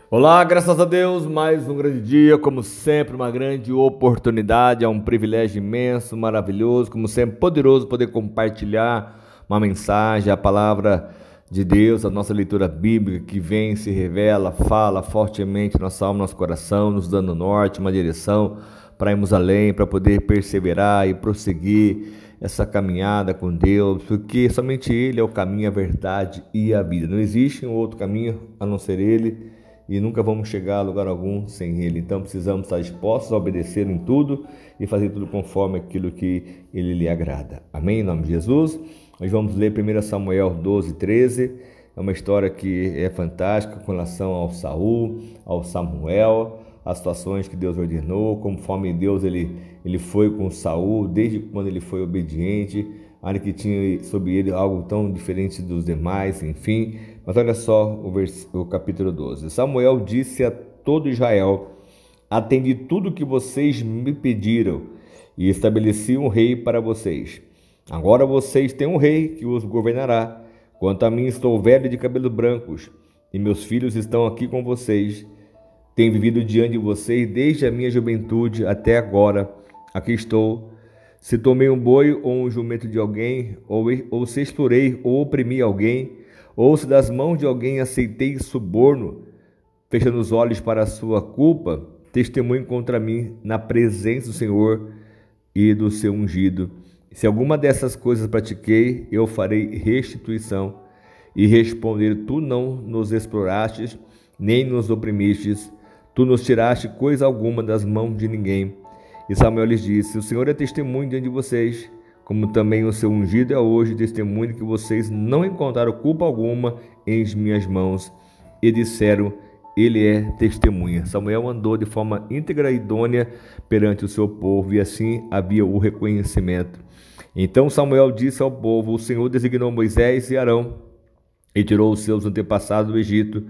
Olá, graças a Deus, mais um grande dia, como sempre, uma grande oportunidade, é um privilégio imenso, maravilhoso, como sempre, poderoso poder compartilhar uma mensagem, a palavra de Deus, a nossa leitura bíblica que vem, se revela, fala fortemente nossa alma, nosso coração, nos dando norte, uma direção para irmos além, para poder perseverar e prosseguir essa caminhada com Deus, porque somente Ele é o caminho, a verdade e a vida. Não existe um outro caminho a não ser Ele e nunca vamos chegar a lugar algum sem Ele. Então precisamos estar dispostos a obedecer em tudo e fazer tudo conforme aquilo que Ele lhe agrada. Amém? Em nome de Jesus. Nós vamos ler 1 Samuel 12, 13. É uma história que é fantástica com relação ao Saul, ao Samuel, as situações que Deus ordenou, conforme Deus ele foi com Saul, desde quando ele foi obediente, ainda que tinha sobre ele algo tão diferente dos demais, enfim. Mas olha só o capítulo 12. Samuel disse a todo Israel: atendi tudo que vocês me pediram e estabeleci um rei para vocês. Agora vocês têm um rei que os governará. Quanto a mim, estou velho de cabelos brancos e meus filhos estão aqui com vocês. Tenho vivido diante de vocês desde a minha juventude até agora. Aqui estou. Se tomei um boi ou um jumento de alguém, ou se explorei ou oprimi alguém, ou se das mãos de alguém aceitei suborno, fechando os olhos para a sua culpa, testemunho contra mim na presença do Senhor e do seu ungido. Se alguma dessas coisas pratiquei, eu farei restituição e responder: tu não nos exploraste, nem nos oprimistes, tu nos tiraste coisa alguma das mãos de ninguém. E Samuel lhes disse: o Senhor é testemunho diante de vocês, como também o seu ungido é hoje testemunho que vocês não encontraram culpa alguma em minhas mãos. E disseram: ele é testemunha. Samuel andou de forma íntegra e idônea perante o seu povo, e assim havia o reconhecimento. Então Samuel disse ao povo: o Senhor designou Moisés e Arão e tirou os seus antepassados do Egito.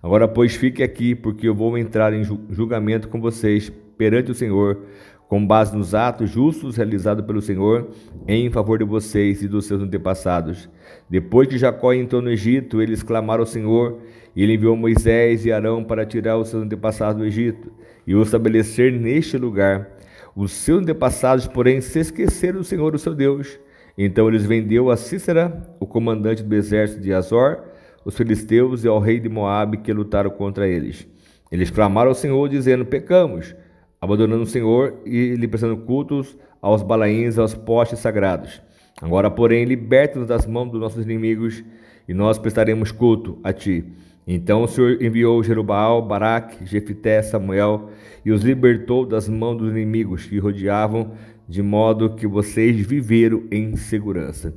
Agora, pois, fique aqui, porque eu vou entrar em julgamento com vocês perante o Senhor, com base nos atos justos realizados pelo Senhor em favor de vocês e dos seus antepassados. Depois que Jacó entrou no Egito, eles clamaram ao Senhor, e ele enviou Moisés e Arão para tirar os seus antepassados do Egito e os estabelecer neste lugar. Os seus antepassados, porém, se esqueceram do Senhor, o seu Deus. Então eles vendeu a Sísera, o comandante do exército de Azor, os filisteus, e ao rei de Moabe, que lutaram contra eles. Eles clamaram ao Senhor, dizendo: pecamos, abandonando o Senhor e lhe prestando cultos aos balaíns, aos postes sagrados. Agora, porém, liberta-nos das mãos dos nossos inimigos, e nós prestaremos culto a ti. Então o Senhor enviou Jerubaal, Baraque, Jefité, Samuel, e os libertou das mãos dos inimigos que rodeavam, de modo que vocês viveram em segurança.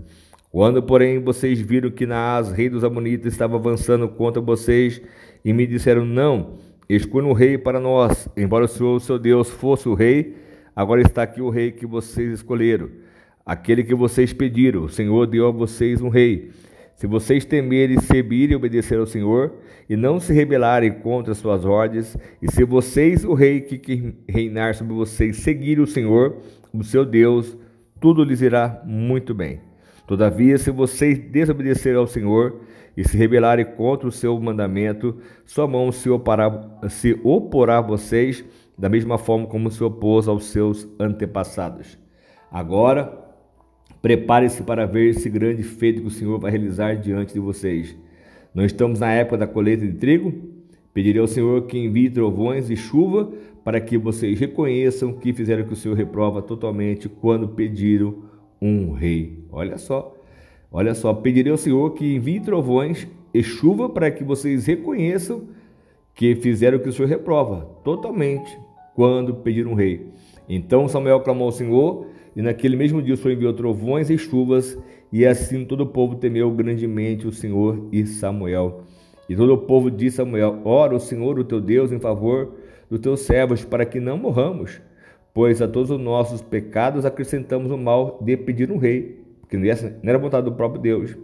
Quando, porém, vocês viram que Naás, rei dos Amonitas, estava avançando contra vocês, e me disseram: não, escolha um rei para nós, embora o Senhor, seu Deus, fosse o rei, agora está aqui o rei que vocês escolheram, aquele que vocês pediram. O Senhor deu a vocês um rei. Se vocês temerem, servirem e obedecer ao Senhor, e não se rebelarem contra suas ordens, e se vocês, o rei que reinar sobre vocês, seguirem o Senhor, o seu Deus, tudo lhes irá muito bem. Todavia, se vocês desobedecerem ao Senhor e se rebelarem contra o seu mandamento, sua mão se oporá a vocês, da mesma forma como se opôs aos seus antepassados. Agora, prepare-se para ver esse grande feito que o Senhor vai realizar diante de vocês. Não estamos na época da colheita de trigo? Pedirei ao Senhor que envie trovões e chuva para que vocês reconheçam que fizeram que o Senhor reprova totalmente quando pediram um rei. Olha só, pedirei ao Senhor que envie trovões e chuva para que vocês reconheçam que fizeram que o Senhor reprova totalmente quando pediram um rei. Então Samuel clamou ao Senhor, e naquele mesmo dia o Senhor enviou trovões e chuvas, e assim todo o povo temeu grandemente o Senhor e Samuel. E todo o povo disse a Samuel: ora o Senhor, o teu Deus, em favor dos teus servos, para que não morramos, pois a todos os nossos pecados acrescentamos o mal de pedir um rei, porque não era vontade do próprio Deus.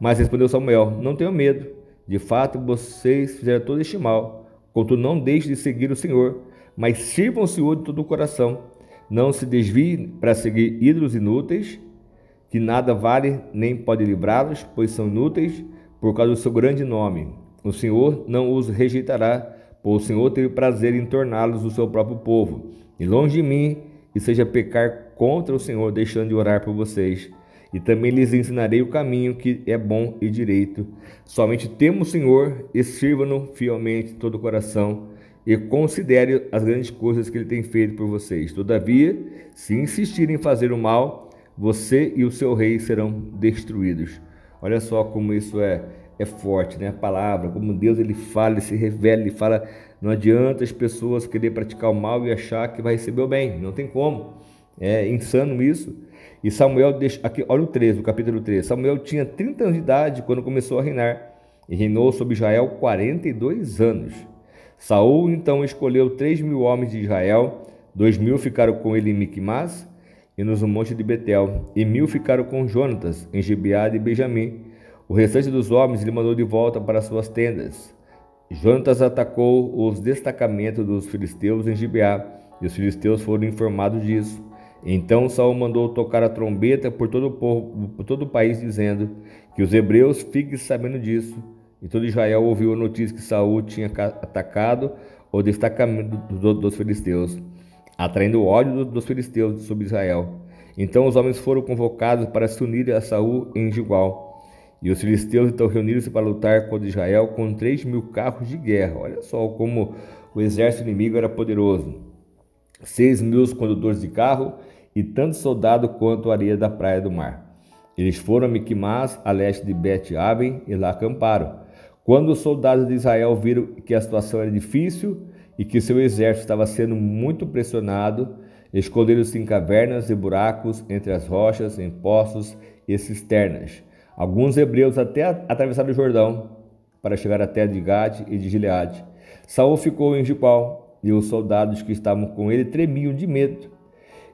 Mas respondeu Samuel: não tenham medo, de fato vocês fizeram todo este mal, contudo não deixem de seguir o Senhor, mas sirvam o Senhor de todo o coração. Não se desviem para seguir ídolos inúteis, que nada vale nem pode livrá-los, pois são inúteis por causa do seu grande nome. O Senhor não os rejeitará, pois o Senhor teve prazer em torná-los o seu próprio povo. E longe de mim, e seja pecar contra o Senhor, deixando de orar por vocês. E também lhes ensinarei o caminho que é bom e direito. Somente temo o Senhor e sirva-no fielmente de todo o coração, e considere as grandes coisas que ele tem feito por vocês. Todavia, se insistirem em fazer o mal, você e o seu rei serão destruídos. Olha só como isso é forte, né? A palavra, como Deus ele fala, ele se revela, ele fala. Não adianta as pessoas querer praticar o mal e achar que vai receber o bem. Não tem como. É insano isso. E Samuel, aqui, olha o 13, o capítulo 13. Samuel tinha 30 anos de idade quando começou a reinar, e reinou sobre Israel 42 anos. Saul então escolheu 3.000 homens de Israel, 2.000 ficaram com ele em Miquimás e nos montes de Betel, e 1.000 ficaram com Jonatas em Gibeá de Benjamim. O restante dos homens ele mandou de volta para suas tendas. Jonatas atacou os destacamentos dos filisteus em Gibeá, e os filisteus foram informados disso. Então Saul mandou tocar a trombeta por todo o povo, por todo o país, dizendo que os hebreus fiquem sabendo disso. E todo Israel ouviu a notícia que Saul tinha atacado o destacamento dos filisteus, atraindo o ódio dos filisteus sobre Israel. Então os homens foram convocados para se unirem a Saul em Gilgal. E os filisteus então reuniram-se para lutar contra Israel com 3.000 carros de guerra. Olha só como o exército inimigo era poderoso. 6.000 condutores de carro e tanto soldado quanto a areia da praia do mar. Eles foram a Miquimás, a leste de Bet-Aven, e lá acamparam. Quando os soldados de Israel viram que a situação era difícil e que seu exército estava sendo muito pressionado, esconderam-se em cavernas e buracos entre as rochas, em poços e cisternas. Alguns hebreus até atravessaram o Jordão para chegar à terra de Gade e de Gileade. Saul ficou em Gilgal, e os soldados que estavam com ele tremiam de medo.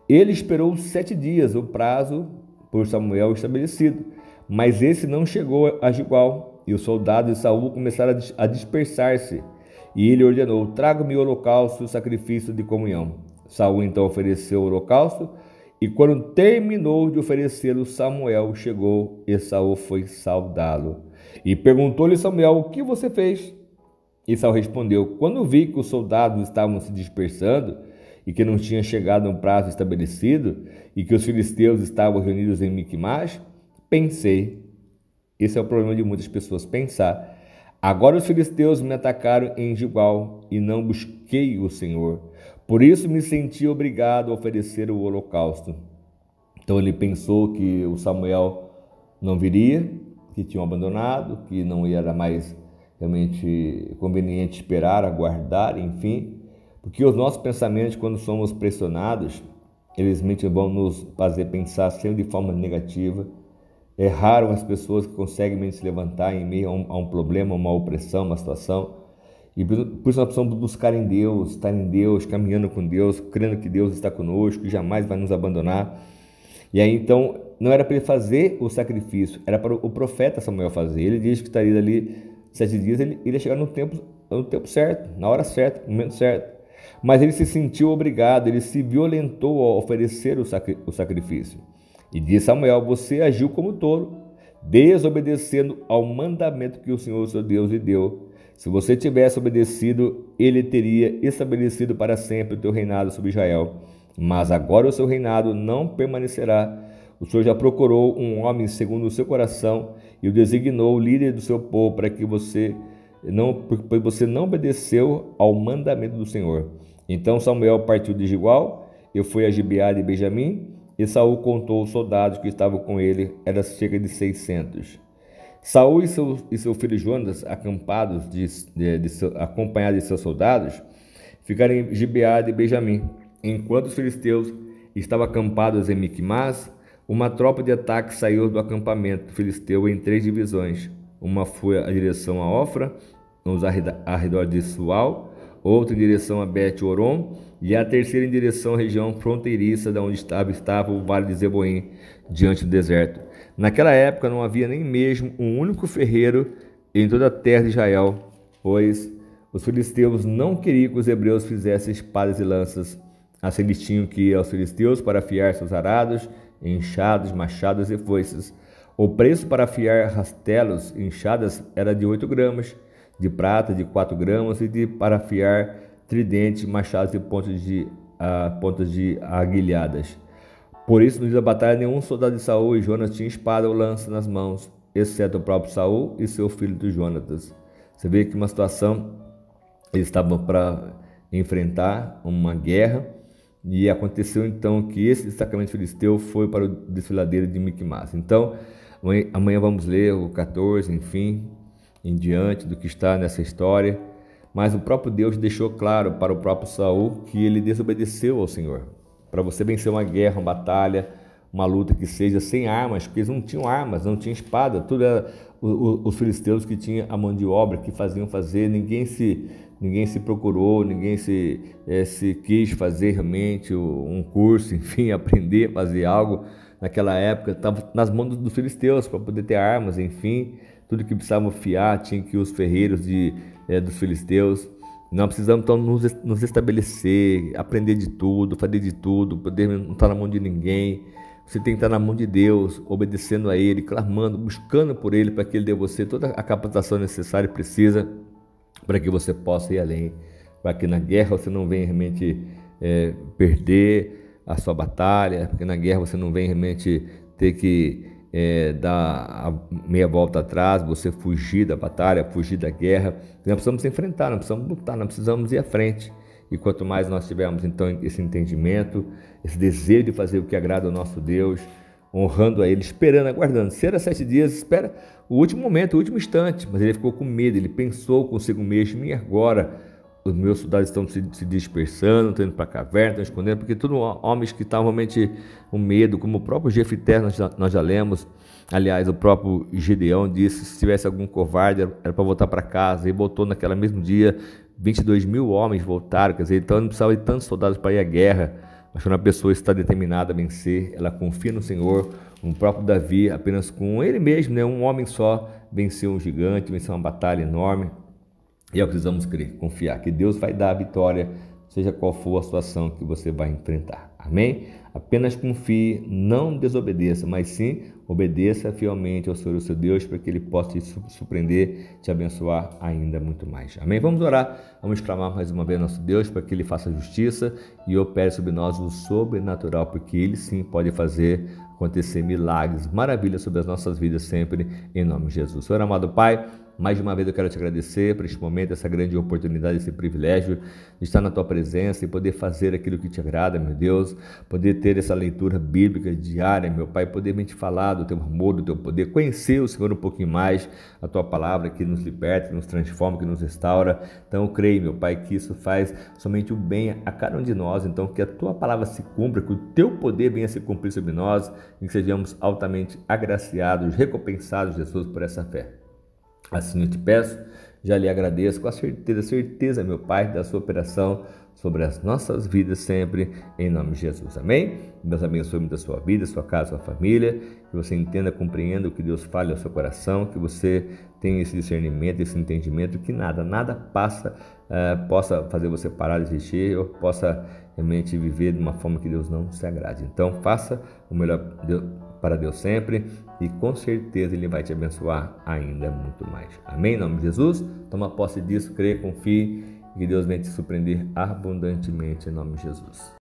Ele esperou 7 dias, o prazo por Samuel estabelecido, mas esse não chegou a Gilgal. E os soldados de Saul começaram a dispersar-se, e ele ordenou: traga-me o holocausto e o sacrifício de comunhão. Saul então ofereceu o holocausto, e quando terminou de oferecê-lo, Samuel chegou, e Saul foi saudá-lo. E perguntou-lhe Samuel: o que você fez? E Saul respondeu: quando vi que os soldados estavam se dispersando, e que não tinha chegado um prazo estabelecido, e que os filisteus estavam reunidos em Miquimás, pensei. Esse é o problema de muitas pessoas, pensar: agora os filisteus me atacaram em Gilgal e não busquei o Senhor. Por isso me senti obrigado a oferecer o holocausto. Então ele pensou que o Samuel não viria, que tinham abandonado, que não era mais realmente conveniente esperar, aguardar, enfim. Porque os nossos pensamentos, quando somos pressionados, eles vão nos fazer pensar sempre de forma negativa. É raro as pessoas que conseguem se levantar em meio a um problema, uma opressão, uma situação. E por isso nós precisamos buscar em Deus, estar em Deus, caminhando com Deus, crendo que Deus está conosco e jamais vai nos abandonar. E aí então, não era para ele fazer o sacrifício, era para o profeta Samuel fazer. Ele disse que estaria ali 7 dias, ele ia chegar no tempo certo, na hora certa, no momento certo. Mas ele se sentiu obrigado, ele se violentou ao oferecer o sacrifício. E disse Samuel: você agiu como tolo, desobedecendo ao mandamento que o Senhor, seu Deus, lhe deu. Se você tivesse obedecido, ele teria estabelecido para sempre o teu reinado sobre Israel. Mas agora o seu reinado não permanecerá. O Senhor já procurou um homem segundo o seu coração e o designou líder do seu povo, porque você não obedeceu ao mandamento do Senhor. Então Samuel partiu de Gilgal e foi a Gibeá de Benjamim. E Saul contou os soldados que estavam com ele, era cerca de 600. Saul e seu filho Jonatas, acompanhados de seus soldados, ficaram em Gibeá de Benjamim. Enquanto os filisteus estavam acampados em Miquimás, uma tropa de ataque saiu do acampamento filisteu em 3 divisões. Uma foi a direção a Ofra, nos arredores de Sual, outra em direção a Bet-Horon, e a terceira em direção à região fronteiriça de onde estava o vale de Zeboim, diante do deserto. Naquela época não havia nem mesmo um único ferreiro em toda a terra de Israel, pois os filisteus não queriam que os hebreus fizessem espadas e lanças. Assim eles tinham que ir aos filisteus para afiar seus arados, enxados, machados e foices. O preço para afiar rastelos e enxadas era de 8 gramas, de prata de 4 gramas e para afiar tridentes, machados e pontas de aguilhadas. Por isso, no dia da batalha, nenhum soldado de Saul e Jonas tinha espada ou lança nas mãos, exceto o próprio Saul e seu filho do Jonatas. Você vê que uma situação, eles estavam para enfrentar uma guerra, e aconteceu então que esse destacamento filisteu foi para o desfiladeiro de Micmas. Então, amanhã vamos ler o 14, enfim, em diante do que está nessa história. Mas o próprio Deus deixou claro para o próprio Saul que ele desobedeceu ao Senhor. Para você vencer uma guerra, uma batalha, uma luta que seja sem armas, porque eles não tinham armas, não tinham espada, tudo era os filisteus que tinham a mão de obra, que faziam fazer, ninguém se procurou, ninguém se quis fazer realmente um curso, enfim, aprender a fazer algo. Naquela época estava nas mãos dos filisteus para poder ter armas, enfim, tudo que precisavam fiar tinha que os ferreiros dos filisteus. Nós precisamos então nos estabelecer, aprender de tudo, fazer de tudo, poder não estar na mão de ninguém. Você tem que estar na mão de Deus, obedecendo a Ele, clamando, buscando por Ele, para que Ele dê a você toda a capacitação necessária e precisa para que você possa ir além, para que na guerra você não venha realmente perder a sua batalha, porque na guerra você não venha realmente ter que dar a meia volta atrás, você fugir da batalha, fugir da guerra. Nós precisamos enfrentar, nós precisamos lutar, nós precisamos ir à frente. E quanto mais nós tivermos então esse entendimento, esse desejo de fazer o que agrada ao nosso Deus, honrando a Ele, esperando, aguardando. Se era 7 dias, espera o último momento, o último instante. Mas ele ficou com medo, ele pensou consigo mesmo: e agora? Os meus soldados estão se dispersando, estão indo para a caverna, estão escondendo, porque todos homens que estavam realmente com medo, como o próprio Jefité, nós já lemos. Aliás, o próprio Gedeão disse: se tivesse algum covarde, era para voltar para casa. E voltou naquele mesmo dia, 22 mil homens voltaram, quer dizer, então não precisava de tantos soldados para ir à guerra. Mas quando a pessoa está determinada a vencer, ela confia no Senhor. O próprio Davi, apenas com ele mesmo, né, um homem só, venceu um gigante, venceu uma batalha enorme. E é o que precisamos crer, confiar que Deus vai dar a vitória, seja qual for a situação que você vai enfrentar. Amém? Apenas confie, não desobedeça, mas sim obedeça fielmente ao Senhor, o seu Deus, para que Ele possa te surpreender, te abençoar ainda muito mais. Amém? Vamos orar, vamos clamar mais uma vez ao nosso Deus, para que Ele faça justiça e opere sobre nós o sobrenatural, porque Ele sim pode fazer acontecer milagres, maravilhas sobre as nossas vidas sempre, em nome de Jesus. Senhor amado Pai, mais uma vez eu quero te agradecer por este momento, essa grande oportunidade, esse privilégio de estar na tua presença e poder fazer aquilo que te agrada, meu Deus, poder ter essa leitura bíblica diária, meu Pai, poder te falar do teu amor, do teu poder, conhecer o Senhor um pouquinho mais, a tua palavra que nos liberta, que nos transforma, que nos restaura. Então eu creio, meu Pai, que isso faz somente o bem a cada um de nós, então que a tua palavra se cumpra, que o teu poder venha se cumprir sobre nós e que sejamos altamente agraciados, recompensados, Jesus, por essa fé. Assim eu te peço, já lhe agradeço com a certeza, meu Pai, da sua operação sobre as nossas vidas sempre, em nome de Jesus. Amém? Deus abençoe muito a sua vida, a sua casa, a sua família, que você entenda, compreenda o que Deus fala ao seu coração, que você tenha esse discernimento, esse entendimento, que nada possa fazer você parar de existir ou possa realmente viver de uma forma que Deus não se agrade. Então faça o melhor para Deus sempre e com certeza Ele vai te abençoar ainda muito mais. Amém? Em nome de Jesus, toma posse disso, creia, confie e que Deus venha te surpreender abundantemente em nome de Jesus.